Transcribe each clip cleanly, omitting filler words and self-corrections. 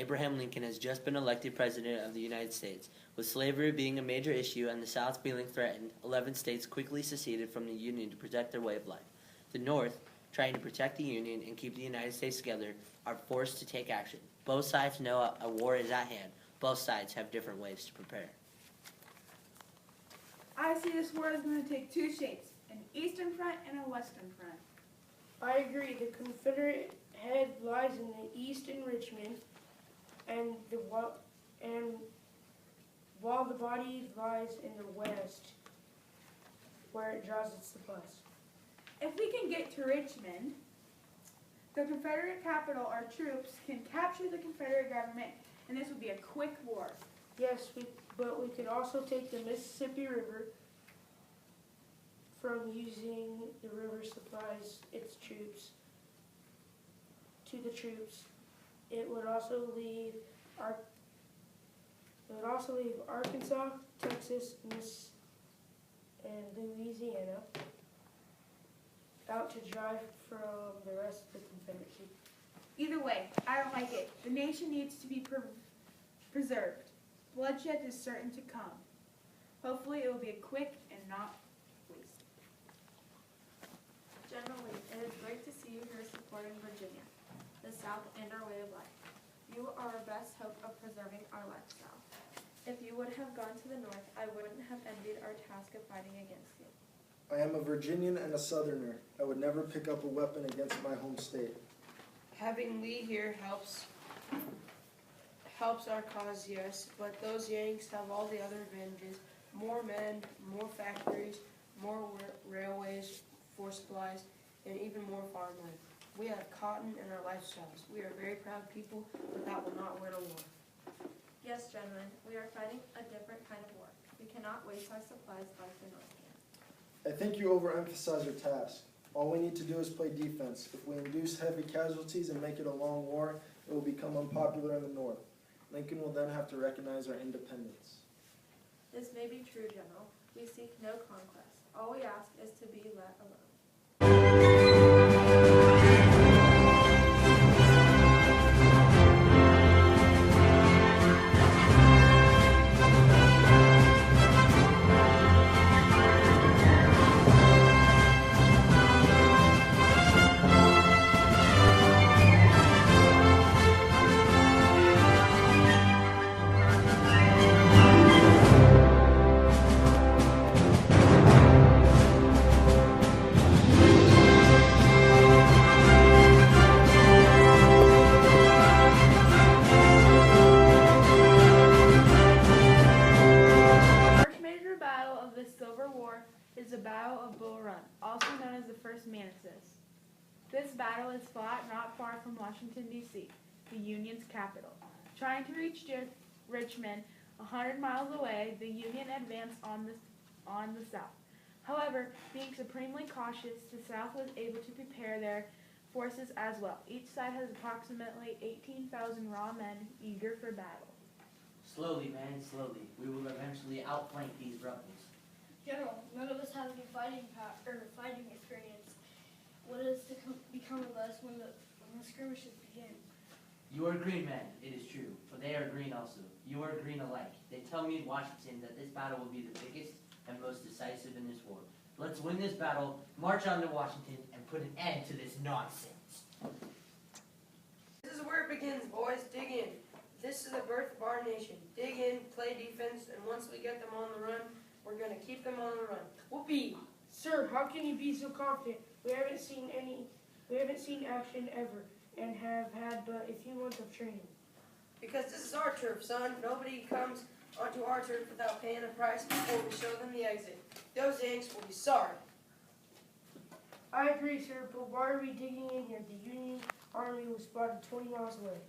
Abraham Lincoln has just been elected President of the United States. With slavery being a major issue and the South feeling threatened, 11 states quickly seceded from the Union to protect their way of life. The North, trying to protect the Union and keep the United States together, are forced to take action. Both sides know a war is at hand. Both sides have different ways to prepare. I see this war is going to take two shapes, an eastern front and a western front. I agree. The Confederate head lies in the east in Richmond, and while the body lies in the west, where it draws its supplies. If we can get to Richmond, the Confederate capital, our troops can capture the Confederate government, and this would be a quick war. Yes, but we could also take the Mississippi River from using the river supplies its troops to the troops. It would also leave Arkansas, Texas, and Louisiana out to dry from the rest of the Confederacy. Either way, I don't like it. The nation needs to be preserved. Bloodshed is certain to come. Hopefully it will be quick and not wasted. General Lee, it is great to see you here supporting Virginia, the South, and our way of life. You are our best hope of preserving our lifestyle. If you would have gone to the North, I wouldn't have envied our task of fighting against you. I am a Virginian and a Southerner. I would never pick up a weapon against my home state. Having Lee here helps our cause, yes, but those Yanks have all the other advantages: more men, more factories, more railways for supplies, and even more farmland. We have cotton in our lifestyles. We are very proud people, but that will not win a war. Yes, gentlemen, we are fighting a different kind of war. We cannot waste our supplies like the North can. I think you overemphasize your task. All we need to do is play defense. If we induce heavy casualties and make it a long war, it will become unpopular in the North. Lincoln will then have to recognize our independence. This may be true, General. We seek no conquest. All we ask is to be let alone. Is the Battle of Bull Run, also known as the First Manassas. This battle is fought not far from Washington, D.C., the Union's capital. Trying to reach Richmond, 100 miles away, the Union advanced on the South. However, being supremely cautious, the South was able to prepare their forces as well. Each side has approximately 18,000 raw men eager for battle. Slowly, man, slowly. We will eventually outflank these rebels. General, none of us have any fighting experience. What is to become of us when the skirmishes begin? You are green men, it is true, for they are green also. You are green alike. They tell me in Washington that this battle will be the biggest and most decisive in this war. Let's win this battle, march on to Washington, and put an end to this nonsense. This is where it begins, boys. Dig in. This is the birth of our nation. Dig in, play defense, and once we get them on the run, we're going to keep them on the run. Whoopee! Sir, how can you be so confident? We haven't seen action ever, and have had but a few months of training. Because this is our turf, son. Nobody comes onto our turf without paying a price before we show them the exit. Those Yanks will be sorry. I agree, sir, but why are we digging in here? The Union Army was spotted 20 miles away.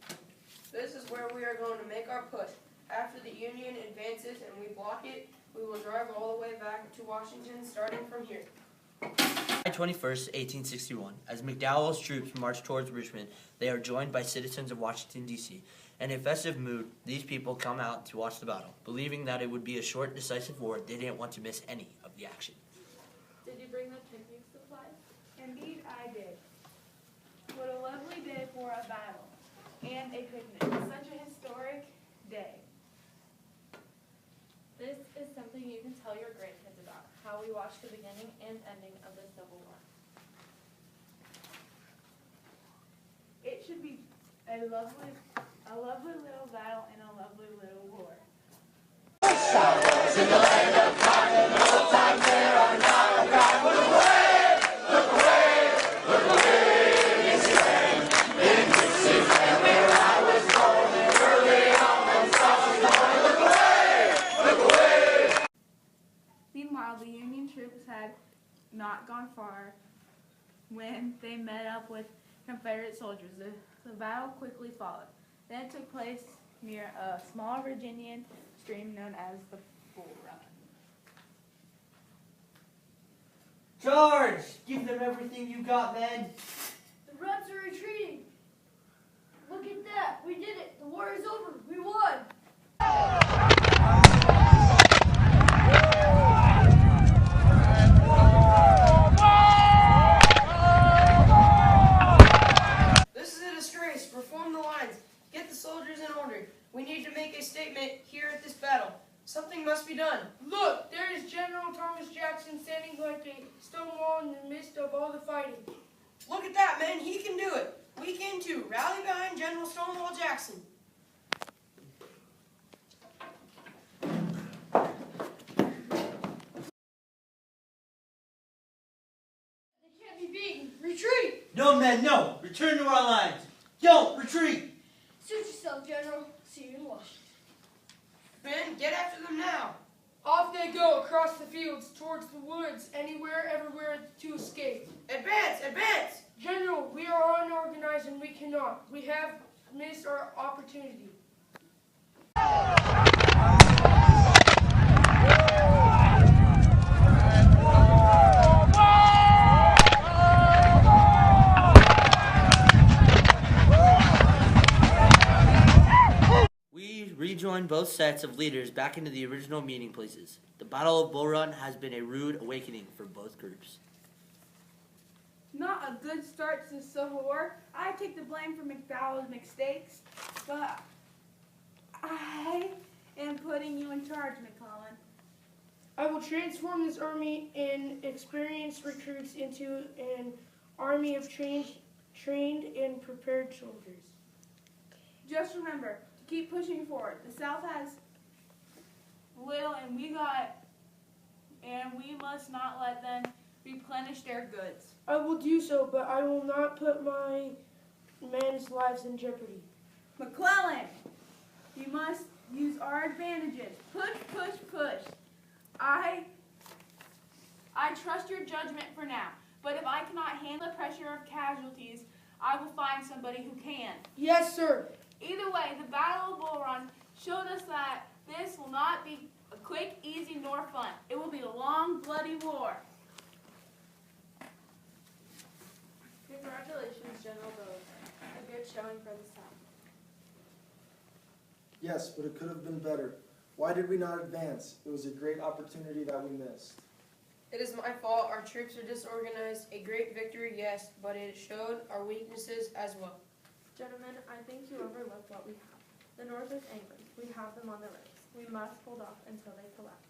This is where we are going to make our push. After the Union advances and we block it, we will drive all the way back to Washington, starting from here. July 21st, 1861, as McDowell's troops march towards Richmond, they are joined by citizens of Washington, D.C. In a festive mood, these people come out to watch the battle. Believing that it would be a short, decisive war, they didn't want to miss any of the action. Did you bring the picnic supplies? Indeed, I did. What a lovely day for a battle. and a picnic. Such a historic day. This is something you can tell your grandkids about, how we watched the beginning and ending of the Civil War. It should be a lovely little battle and a lovely little war. Meanwhile, the Union troops had not gone far when they met up with Confederate soldiers. The battle quickly followed. Then it took place near a small Virginian stream known as the Bull Run. Charge! Give them everything you got, men. The Rebs are retreating. Look at that. We did it. The war is over. We won. This is a disgrace. Reform the lines. Get the soldiers in order. We need to make a statement here at this battle. Something must be done. Look, there is General Thomas Jackson standing like a stone wall in the midst of all the fighting. Look at that, men. He can do it. We can too. Rally behind General Stonewall Jackson. They can't be beaten. Retreat. No, men, no. Return to our lines. Don't retreat. Suit yourself, General. See you in Washington. Men, get after them now. Off they go across the fields, towards the woods, anywhere, everywhere to escape. Advance, advance. General, we are unorganized and we cannot. We have missed our opportunity. We rejoin both sets of leaders back into the original meeting places. The Battle of Bull Run has been a rude awakening for both groups. Not a good start to the Civil War. I take the blame for McDowell's mistakes, but I am putting you in charge, McClellan. I will transform this army and experienced recruits into an army of trained and prepared soldiers. Just remember to keep pushing forward. The South has little, and we must not let them replenish their goods. I will do so, but I will not put my men's lives in jeopardy. McClellan, you must use our advantages. Push, push, push. I trust your judgment for now, but if I cannot handle the pressure of casualties, I will find somebody who can. Yes, sir. Either way, the Battle of Bull Run showed us that this will not be a quick, easy, nor fun. It will be a long, bloody war. Congratulations, General Bowes. A good showing for the South. Yes, but it could have been better. Why did we not advance? It was a great opportunity that we missed. It is my fault. Our troops are disorganized. A great victory, yes, but it showed our weaknesses as well. Gentlemen, I think you overlooked what we have. The North is angry. We have them on the ropes. We must hold off until they collapse.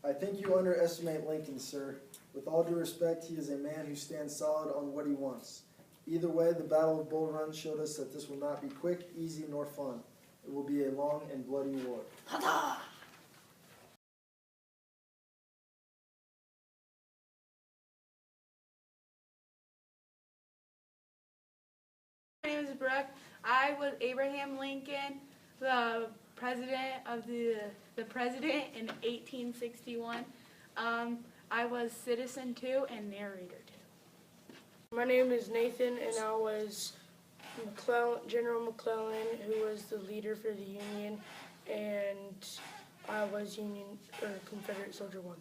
I think you underestimate Lincoln, sir. With all due respect, he is a man who stands solid on what he wants. Either way, the Battle of Bull Run showed us that this will not be quick, easy, nor fun. It will be a long and bloody war. Ta-da! My name is Brooke. I was Abraham Lincoln, the president in 1861. I was citizen 2 and narrator 2. My name is Nathan, and I was General McClellan, who was the leader for the Union, and I was Confederate Soldier 1.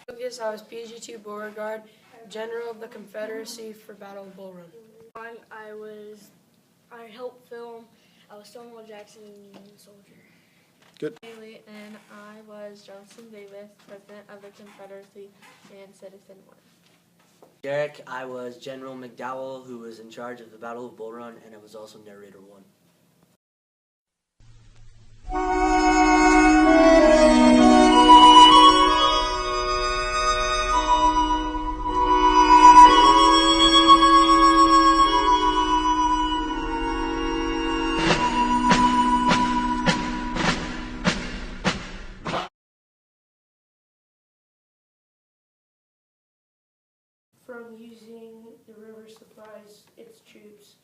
Lucas, I was PG-2 Beauregard, General of the Confederacy for Battle of Bull Run. I helped film. I was Stonewall Jackson, Union soldier. Haley, and I was Johnson Davis, President of the Confederacy and Citizen 1. Derek, I was General McDowell, who was in charge of the Battle of Bull Run, and I was also narrator 1. using the river supplies its troops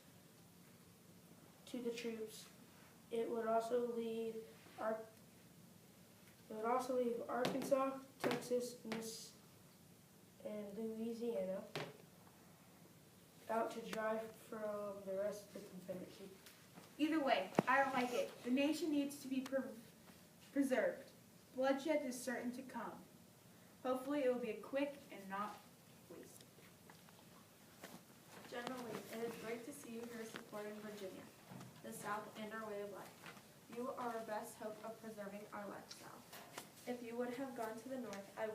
to the troops. It would also leave Arkansas, Texas, and Louisiana out to dry from the rest of the Confederacy. Either way, I don't like it. The nation needs to be preserved. Bloodshed is certain to come. Hopefully it will be quick and not wasted. General Lee, it is great to see you here supporting Virginia, the South, and our way of life. You are our best hope of preserving our lifestyle. If you would have gone to the North, I would